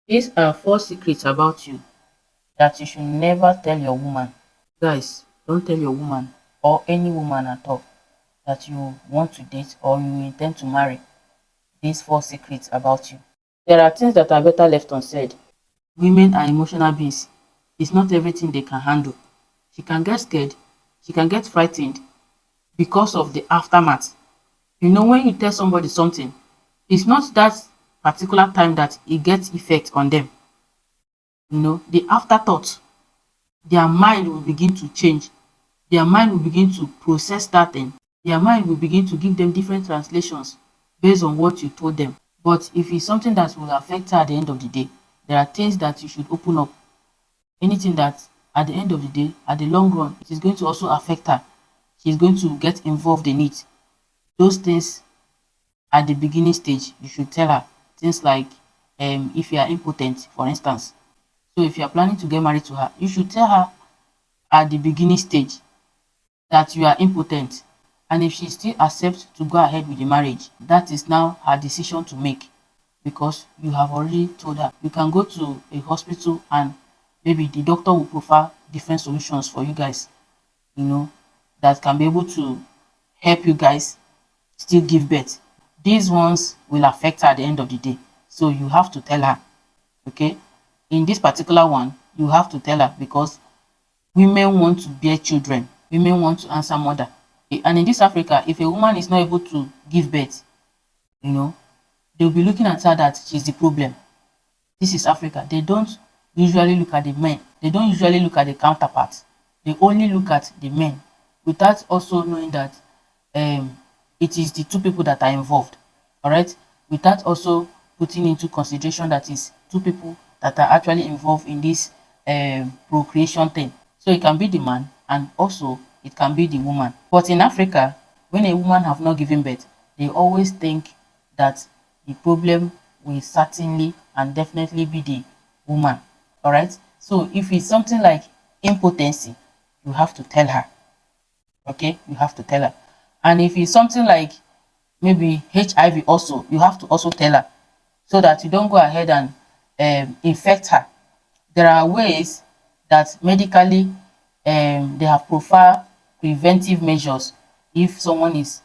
These are 4 secrets about you that you should never tell your woman. Guys, don't tell your woman or any woman at all that you want to date or you intend to marry these 4 secrets about you. There are things that are better left unsaid. Women are emotional beings. It's not everything they can handle. She can get scared. She can get frightened because of the aftermath. You know, when you tell somebody something, it's not that particular time that it gets effect on them. You know, the afterthought, their mind will begin to change. Their mind will begin to process that thing. Their mind will begin to give them different translations based on what you told them. But if it's something that will affect her at the end of the day, there are things that you should open up. Anything that at the end of the day, at the long run, it is going to also affect her. She's going to get involved in it. Those things at the beginning stage, you should tell her. Things like if you are impotent, for instance. So if you are planning to get married to her, you should tell her at the beginning stage that you are impotent. And if she still accepts to go ahead with the marriage, that is now her decision to make, because you have already told her. You can go to a hospital and maybe the doctor will profile different solutions for you guys, you know, that can be able to help you guys still give birth. These ones will affect her at the end of the day. So you have to tell her, okay? In this particular one, you have to tell her because women want to bear children. Women want to answer mother. And in this Africa, if a woman is not able to give birth, you know, they'll be looking at her that she's the problem. This is Africa. They don't usually look at the men. They don't usually look at the counterparts. They only look at the men without also knowing that it is the two people that are involved. All right. Without also putting into consideration that is two people that are actually involved in this procreation thing. So it can be the man and also it can be the woman. But in Africa, when a woman have not given birth, they always think that the problem will certainly and definitely be the woman. All right. So if it's something like impotency, you have to tell her. Okay, you have to tell her. And if it's something like maybe HIV also, you have to also tell her so that you don't go ahead and infect her. There are ways that medically they have profiled preventive measures if someone is,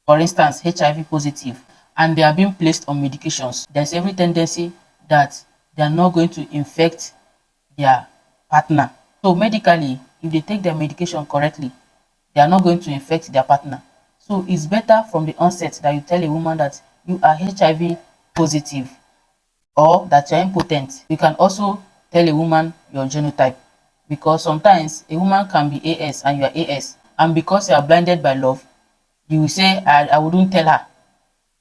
for instance, HIV positive and they are being placed on medications. There's every tendency that they are not going to infect their partner. So medically, if they take their medication correctly, they are not going to infect their partner. So it's better from the onset that you tell a woman that you are HIV positive or that you're impotent. You can also tell a woman your genotype, because sometimes a woman can be AS and you are AS, and because you are blinded by love, you will say, I wouldn't tell her.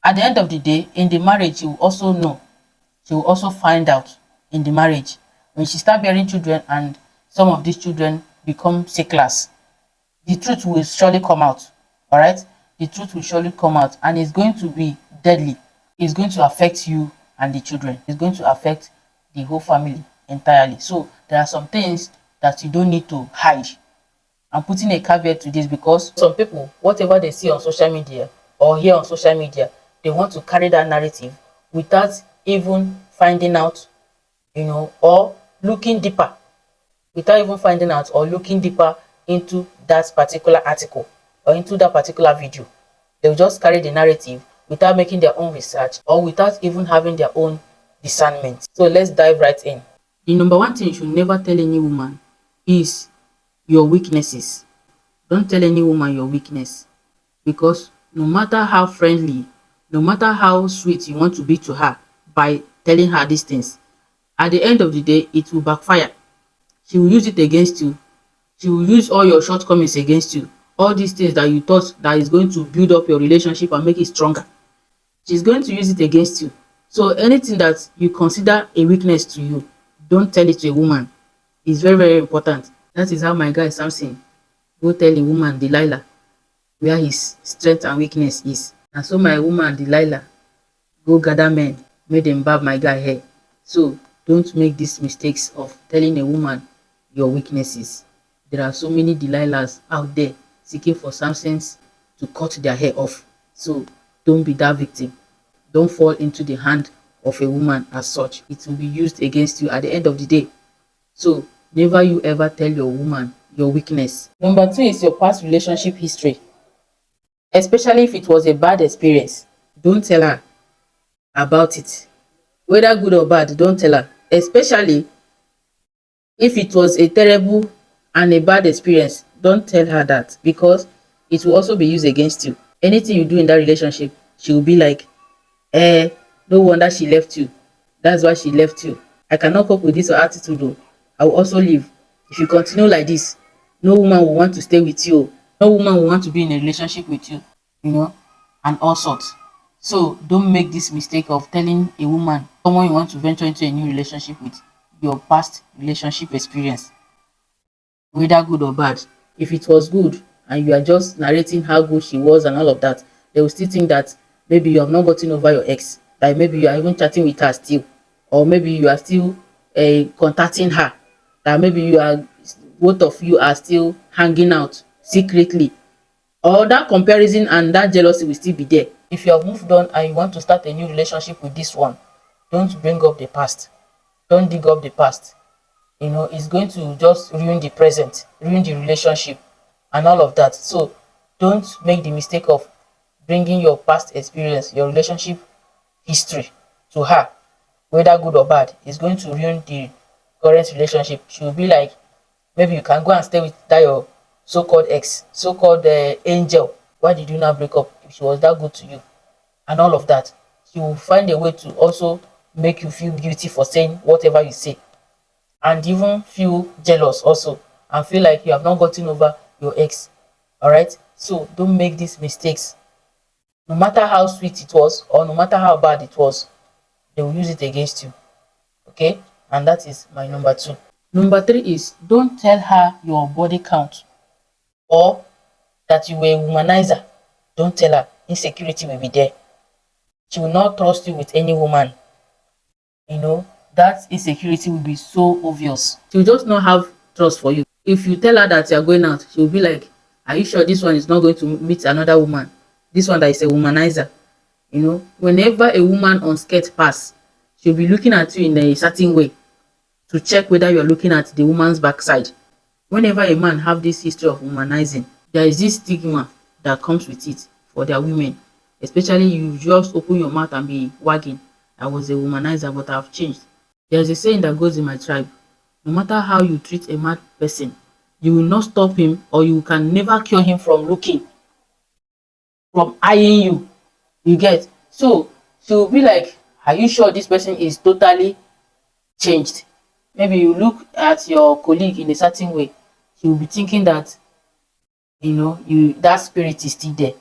At the end of the day, in the marriage, you will also know. She will also find out in the marriage when she start bearing children and some of these children become sicklers. The truth will surely come out. All right, the truth will surely come out, and it's going to be deadly. It's going to affect you and the children. It's going to affect the whole family entirely. So there are some things that you don't need to hide. I'm putting a caveat to this because some people, whatever they see on social media or hear on social media, they want to carry that narrative without even finding out, you know, or looking deeper, without even finding out or looking deeper into that particular article or into that particular video. They'll just carry the narrative without making their own research or without even having their own discernment. So let's dive right in. The number one thing you should never tell any woman is your weaknesses. Don't tell any woman your weakness, because no matter how friendly, no matter how sweet you want to be to her by telling her these things, at the end of the day, it will backfire. She will use it against you. She will use all your shortcomings against you. All these things that you thought that is going to build up your relationship and make it stronger, she's going to use it against you. So anything that you consider a weakness to you, don't tell it to a woman. It's very, very important. That is how my guy Samson go tell a woman Delilah where his strength and weakness is. And so my woman Delilah go gather men, make them barb my guy hair. So don't make these mistakes of telling a woman your weaknesses. There are so many Delilahs out there seeking for Samsons to cut their hair off. So don't be that victim. Don't fall into the hand of a woman as such. It will be used against you at the end of the day. So never you ever tell your woman your weakness. Number two is your past relationship history, especially if it was a bad experience. Don't tell her about it, whether good or bad. Don't tell her, especially if it was a terrible and a bad experience. Don't tell her that, because it will also be used against you. Anything you do in that relationship, she will be like, no wonder she left you, that's why she left you. I cannot cope with this attitude though. I will also leave. If you continue like this, no woman will want to stay with you. No woman will want to be in a relationship with you, you know, and all sorts. So don't make this mistake of telling a woman, someone you want to venture into a new relationship with, your past relationship experience, whether good or bad. If it was good and you are just narrating how good she was and all of that, they will still think that maybe you have not gotten over your ex, that maybe you are even chatting with her still, or maybe you are still contacting her, that maybe you are, both of you are still hanging out secretly, or that comparison and that jealousy will still be there. If you have moved on and you want to start a new relationship with this one, don't bring up the past. Don't dig up the past. You know, it's going to just ruin the present, ruin the relationship and all of that. So don't make the mistake of bringing your past experience, your relationship history to her, whether good or bad. It's going to ruin the current relationship. She will be like, maybe you can go and stay with that your so-called ex, so-called angel. Why did you not break up if she was that good to you? And all of that. She will find a way to also make you feel guilty for saying whatever you say, and even feel jealous also, and feel like you have not gotten over your ex. All right, so don't make these mistakes. No matter how sweet it was or no matter how bad it was, they will use it against you. Okay, and that is my number two. Number three is, don't tell her your body count or that you were a womanizer. Don't tell her. Insecurity will be there. She will not trust you with any woman. You know, that insecurity will be so obvious. She will just not have trust for you. If you tell her that you are going out, she will be like, are you sure this one is not going to meet another woman? This one that is a womanizer. You know, whenever a woman on skirt pass, she'll be looking at you in a certain way to check whether you're looking at the woman's backside. Whenever a man have this history of womanizing, there is this stigma that comes with it for their women. Especially you just open your mouth and be wagging, I was a womanizer, but I've changed. There's a saying that goes in my tribe, no matter how you treat a mad person, you will not stop him, or you can never cure him from looking, from eyeing you. You get? So she will be like, are you sure this person is totally changed? Maybe you look at your colleague in a certain way, she will be thinking that, you know, that spirit is still there.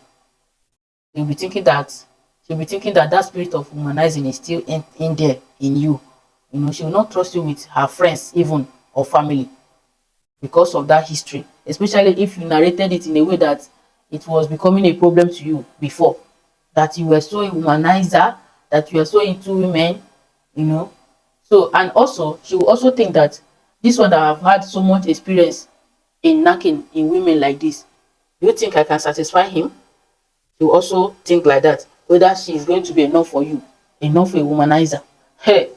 She'll be thinking that that spirit of humanizing is still in there in you. You know, she will not trust you with her friends even, or family, because of that history. Especially if you narrated it in a way that it was becoming a problem to you before, that you were so a womanizer, that you were so into women, you know. So, and also she will also think that this one that I've had so much experience in knacking in women like this, do you think I can satisfy him? She will also think like that, whether she is going to be enough for you, enough for a womanizer. Hey,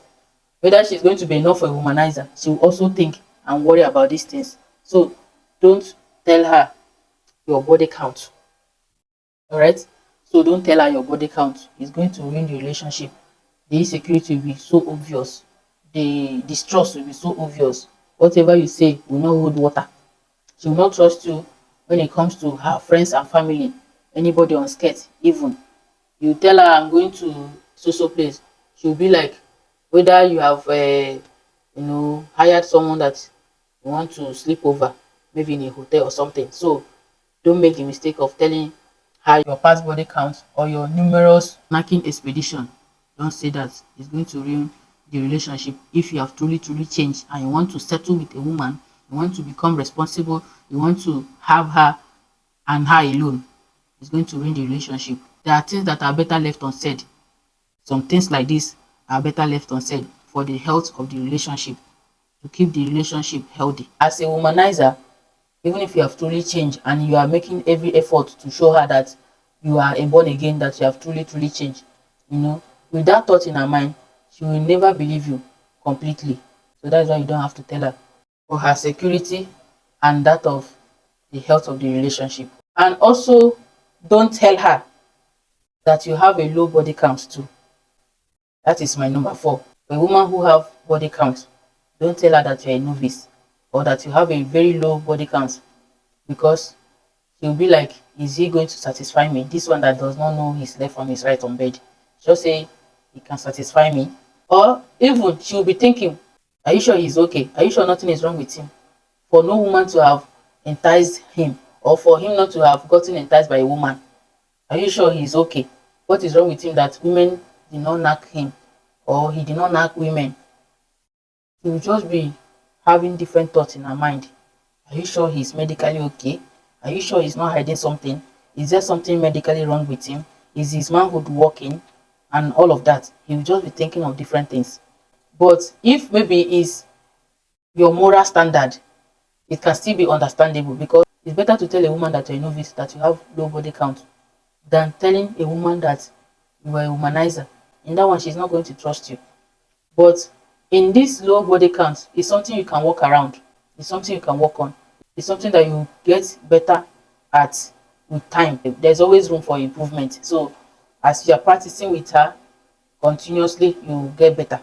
whether she's going to be enough for a womanizer, she will also think and worry about these things. So don't tell her your body count. All right, so don't tell her your body count. It's going to ruin the relationship. The insecurity will be so obvious, the distrust will be so obvious. Whatever you say will not hold water. She will not trust you when it comes to her friends and family, anybody on skirt even. You tell her I'm going to so place, she'll be like, whether you have you know, hired someone that you want to sleep over, maybe in a hotel or something. So don't make the mistake of telling her your past body count or your numerous knacking expedition. Don't say that. It's going to ruin the relationship. If you have truly changed and you want to settle with a woman, you want to become responsible, you want to have her and her alone, it's going to ruin the relationship. There are things that are better left unsaid. Some things like this are better left unsaid for the health of the relationship, to keep the relationship healthy. As a womanizer, even if you have truly changed and you are making every effort to show her that you are a born again, that you have truly changed, you know, with that thought in her mind, she will never believe you completely. So that's why you don't have to tell her, for her security and that of the health of the relationship. And also, don't tell her that you have a low body count too. That is my number 4. A woman who have body count, don't tell her that you're a novice or that you have a very low body count, because she'll be like, is he going to satisfy me? This one that does not know his left from his right on bed. Just say he can satisfy me. Or even she'll be thinking, are you sure he's okay? Are you sure nothing is wrong with him? For no woman to have enticed him, or for him not to have gotten enticed by a woman. Are you sure he's okay? What is wrong with him that women did not knack him, or he did not knack women? She will just be having different thoughts in her mind. Are you sure he's medically okay? Are you sure he's not hiding something? Is there something medically wrong with him? Is his manhood working? And all of that. He will just be thinking of different things. But if maybe it's your moral standard, it can still be understandable, because it's better to tell a woman that you're a novice, that you have low body count, than telling a woman that you are a womanizer. In that one, she's not going to trust you. But in this low body count, it's something you can work around. It's something you can work on. It's something that you get better at with time. There's always room for improvement. So as you are practicing with her continuously, you will get better.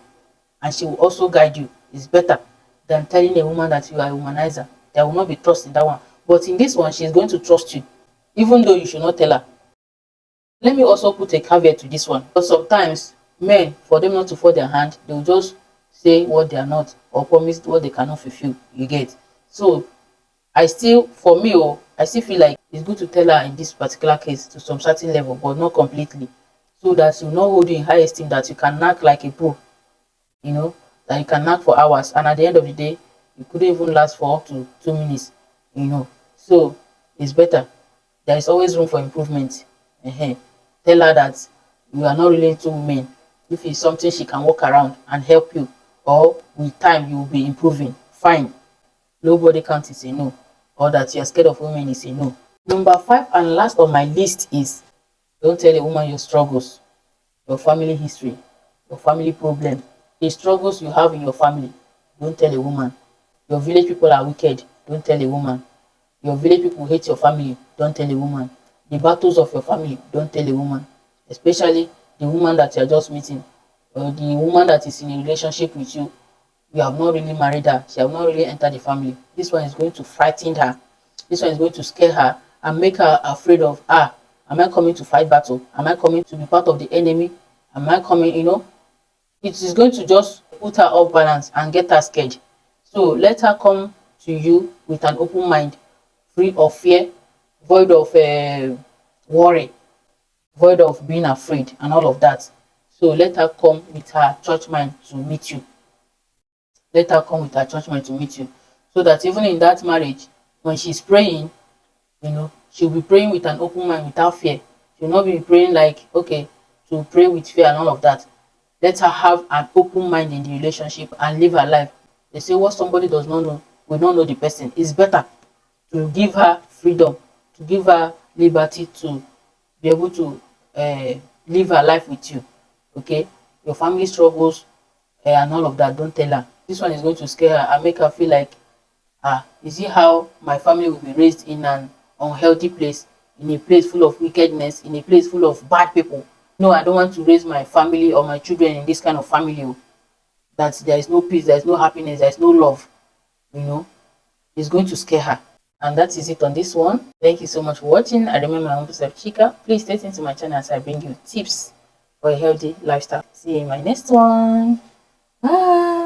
And she will also guide you. It's better than telling a woman that you are a womanizer. There will not be trust in that one. But in this one, she's going to trust you, even though you should not tell her. Let me also put a caveat to this one. Because sometimes men, for them not to fall their hand, they will just say what they are not, or promise what they cannot fulfill. You get? So I still, for me, I still feel like it's good to tell her in this particular case to some certain level, but not completely. So that she will not hold you in high esteem, that you can knock like a pro, that you can knock for hours, and at the end of the day, you couldn't even last for up to 2 minutes, So it's better. There is always room for improvement. Tell her that you are not really into women. If it's something she can work around and help you, or with time you will be improving, fine. Low body count is a no, or that you are scared of women is a no. Number 5 and last on my list is, don't tell a woman your struggles, your family history, your family problem, the struggles you have in your family. Don't tell a woman. Your village people are wicked. Don't tell a woman. Your village people hate your family. Don't tell a woman. The battles of your family. Don't tell a woman. Especially the woman that you are just meeting, or the woman that is in a relationship with you. You have not really married her. She have not really entered the family. This one is going to frighten her. This one is going to scare her and make her afraid of, am I coming to fight battle? Am I coming to be part of the enemy? Am I coming, It is going to just put her off balance and get her scared. So let her come to you with an open mind, free of fear, void of worry, void of being afraid and all of that. So let her come with her church mind to meet you. Let her come with her church mind to meet you. So that even in that marriage, when she's praying, she'll be praying with an open mind without fear. She'll not be praying like, okay, to pray with fear and all of that. Let her have an open mind in the relationship and live her life. They say what somebody does not know, will not know the person. It's better to give her freedom, to give her liberty to be able to live her life with you. Okay? Your family struggles and all of that, don't tell her. This one is going to scare her and make her feel like, is it how my family will be raised in an unhealthy place, in a place full of wickedness, in a place full of bad people? No, I don't want to raise my family or my children in this kind of family. That there is no peace, there is no happiness, there is no love. It's going to scare her. And that is it on this one. Thank you so much for watching. I remember my humble self, Chika. Please stay tuned to my channel as I bring you tips for a healthy lifestyle. See you in my next one. Bye.